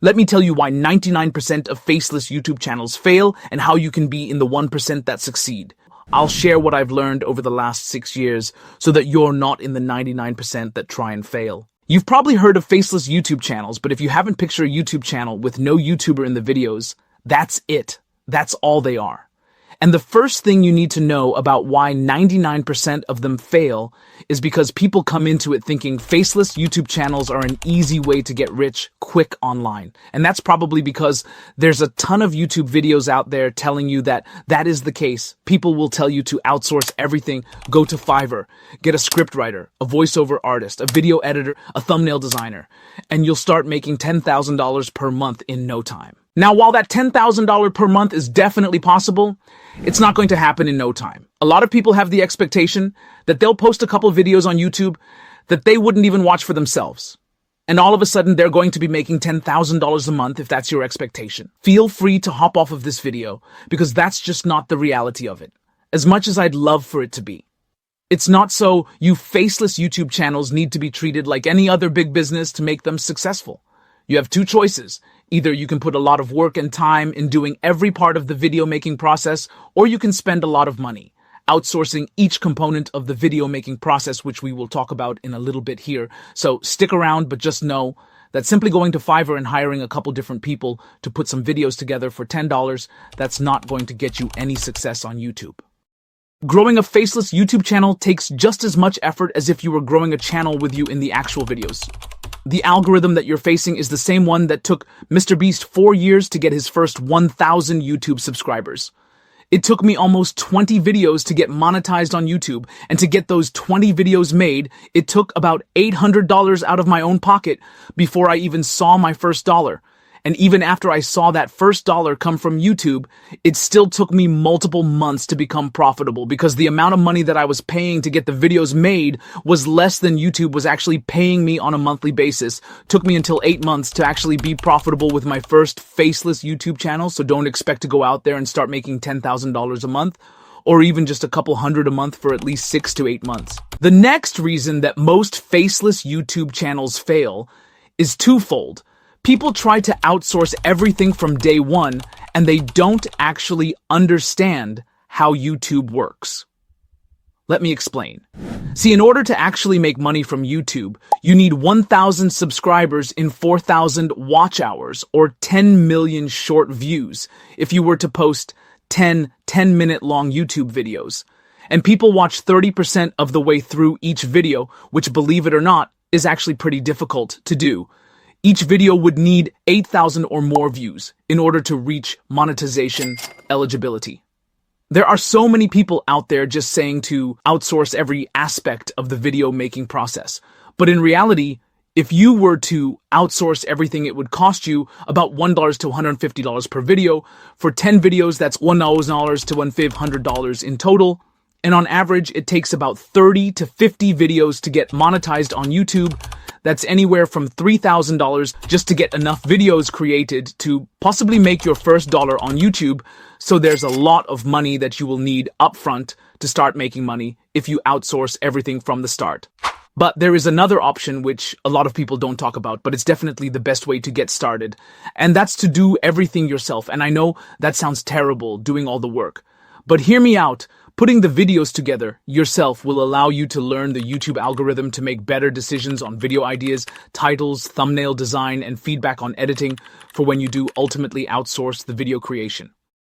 Let me tell you why 99% of faceless YouTube channels fail and how you can be in the 1% that succeed. I'll share what I've learned over the last 6 years so that you're not in the 99% that try and fail. You've probably heard of faceless YouTube channels, but if you haven't pictured a YouTube channel with no YouTuber in the videos, that's it. That's all they are. And the first thing you need to know about why 99% of them fail is because people come into it thinking faceless YouTube channels are an easy way to get rich quick online. And that's probably because there's a ton of YouTube videos out there telling you that that is the case. People will tell you to outsource everything, go to Fiverr, get a scriptwriter, a voiceover artist, a video editor, a thumbnail designer, and you'll start making $10,000 per month in no time. Now, while that $10,000 per month is definitely possible, it's not going to happen in no time. A lot of people have the expectation that they'll post a couple videos on YouTube that they wouldn't even watch for themselves. And all of a sudden, they're going to be making $10,000 a month if that's your expectation. Feel free to hop off of this video because that's just not the reality of it, as much as I'd love for it to be. It's not so. You faceless YouTube channels need to be treated like any other big business to make them successful. You have two choices. Either you can put a lot of work and time in doing every part of the video making process, or you can spend a lot of money outsourcing each component of the video making process, which we will talk about in a little bit here. So stick around, but just know that simply going to Fiverr and hiring a couple different people to put some videos together for $10, that's not going to get you any success on YouTube. Growing a faceless YouTube channel takes just as much effort as if you were growing a channel with you in the actual videos. The algorithm that you're facing is the same one that took Mr. Beast 4 years to get his first 1,000 YouTube subscribers. It took me almost 20 videos to get monetized on YouTube, and to get those 20 videos made, it took about $800 out of my own pocket before I even saw my first dollar. And even after I saw that first dollar come from YouTube, it still took me multiple months to become profitable because the amount of money that I was paying to get the videos made was less than YouTube was actually paying me on a monthly basis. Took me until 8 months to actually be profitable with my first faceless YouTube channel, so don't expect to go out there and start making $10,000 a month, or even just a couple hundred a month for at least 6 to 8 months. The next reason that most faceless YouTube channels fail is twofold. People try to outsource everything from day one, and they don't actually understand how YouTube works. Let me explain. See, in order to actually make money from YouTube, you need 1,000 subscribers in 4,000 watch hours, or 10 million short views, if you were to post 10 10-minute long YouTube videos. And people watch 30% of the way through each video, which, believe it or not, is actually pretty difficult to do. Each video would need 8,000 or more views in order to reach monetization eligibility. There are so many people out there just saying to outsource every aspect of the video making process. But in reality, if you were to outsource everything, it would cost you about $1 to $150 per video. For 10 videos, that's $1 to $1,500 in total. And on average, it takes about 30 to 50 videos to get monetized on YouTube. That's anywhere from $3,000 just to get enough videos created to possibly make your first dollar on YouTube. So there's a lot of money that you will need upfront to start making money if you outsource everything from the start. But there is another option which a lot of people don't talk about, but it's definitely the best way to get started. And that's to do everything yourself. And I know that sounds terrible, doing all the work. But hear me out. Putting the videos together yourself will allow you to learn the YouTube algorithm to make better decisions on video ideas, titles, thumbnail design, and feedback on editing for when you do ultimately outsource the video creation.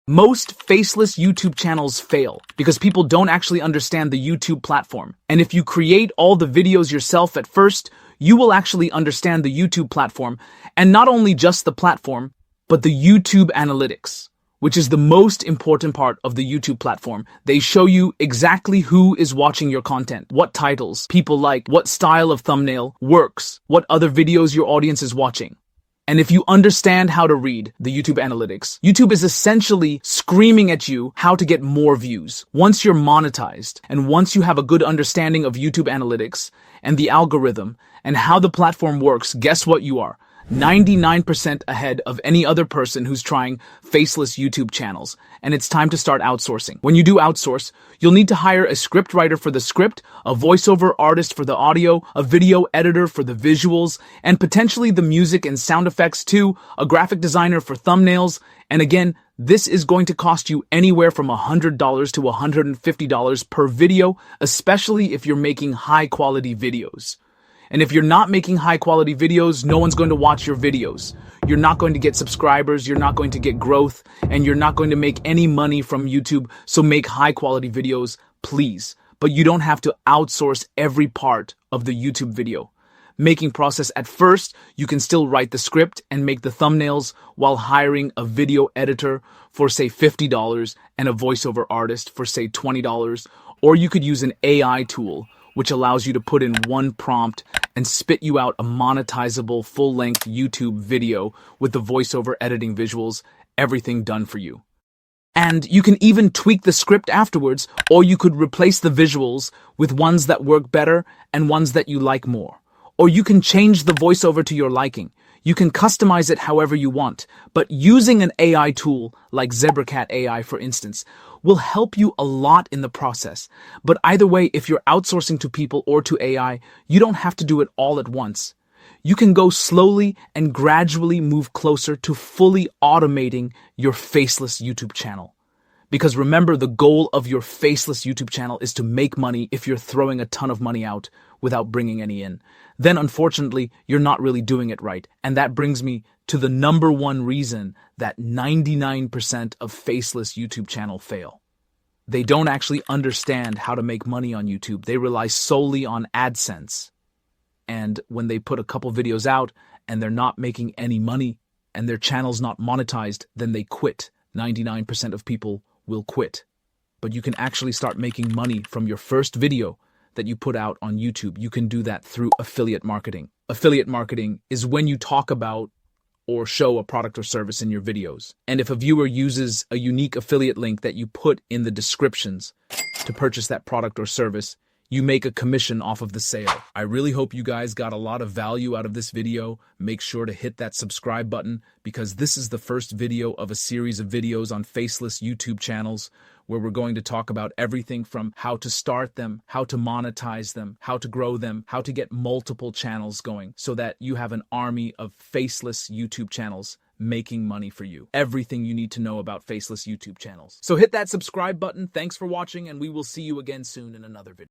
Most faceless YouTube channels fail because people don't actually understand the YouTube platform. And if you create all the videos yourself at first, you will actually understand the YouTube platform, and not only just the platform, but the YouTube analytics, which is the most important part of the YouTube platform. They show you exactly who is watching your content, what titles people like, what style of thumbnail works, what other videos your audience is watching. And if you understand how to read the YouTube analytics, YouTube is essentially screaming at you how to get more views. Once you're monetized, and once you have a good understanding of YouTube analytics and the algorithm and how the platform works, guess what you are? 99% ahead of any other person who's trying faceless YouTube channels. And it's time to start outsourcing. When you do outsource, you'll need to hire a script writer for the script, a voiceover artist for the audio, a video editor for the visuals, and potentially the music and sound effects too, a graphic designer for thumbnails. And again, this is going to cost you anywhere from $100 to $150 per video, especially if you're making high quality videos. And if you're not making high quality videos, no one's going to watch your videos. You're not going to get subscribers, you're not going to get growth, and you're not going to make any money from YouTube. So make high quality videos, please. But you don't have to outsource every part of the YouTube video making process. At first, you can still write the script and make the thumbnails while hiring a video editor for say $50 and a voiceover artist for say $20. Or you could use an AI tool which allows you to put in one prompt and spit you out a monetizable full-length YouTube video with the voiceover editing visuals, everything done for you. And you can even tweak the script afterwards, or you could replace the visuals with ones that work better and ones that you like more. Or you can change the voiceover to your liking. You can customize it however you want, but using an AI tool like Zebracat AI, for instance, will help you a lot in the process. But either way, if you're outsourcing to people or to AI, you don't have to do it all at once. You can go slowly and gradually move closer to fully automating your faceless YouTube channel. Because remember, the goal of your faceless YouTube channel is to make money. If you're throwing a ton of money out without bringing any in, then unfortunately, you're not really doing it right. And that brings me to the number one reason that 99% of faceless YouTube channels fail. They don't actually understand how to make money on YouTube. They rely solely on AdSense. And when they put a couple videos out and they're not making any money and their channel's not monetized, then they quit. 99% of people will quit. But you can actually start making money from your first video that you put out on YouTube. You can do that through affiliate marketing. Affiliate marketing is when you talk about or show a product or service in your videos. And if a viewer uses a unique affiliate link that you put in the descriptions to purchase that product or service, you make a commission off of the sale. I really hope you guys got a lot of value out of this video. Make sure to hit that subscribe button because this is the first video of a series of videos on faceless YouTube channels where we're going to talk about everything from how to start them, how to monetize them, how to grow them, how to get multiple channels going so that you have an army of faceless YouTube channels making money for you. Everything you need to know about faceless YouTube channels. So hit that subscribe button. Thanks for watching, and we will see you again soon in another video.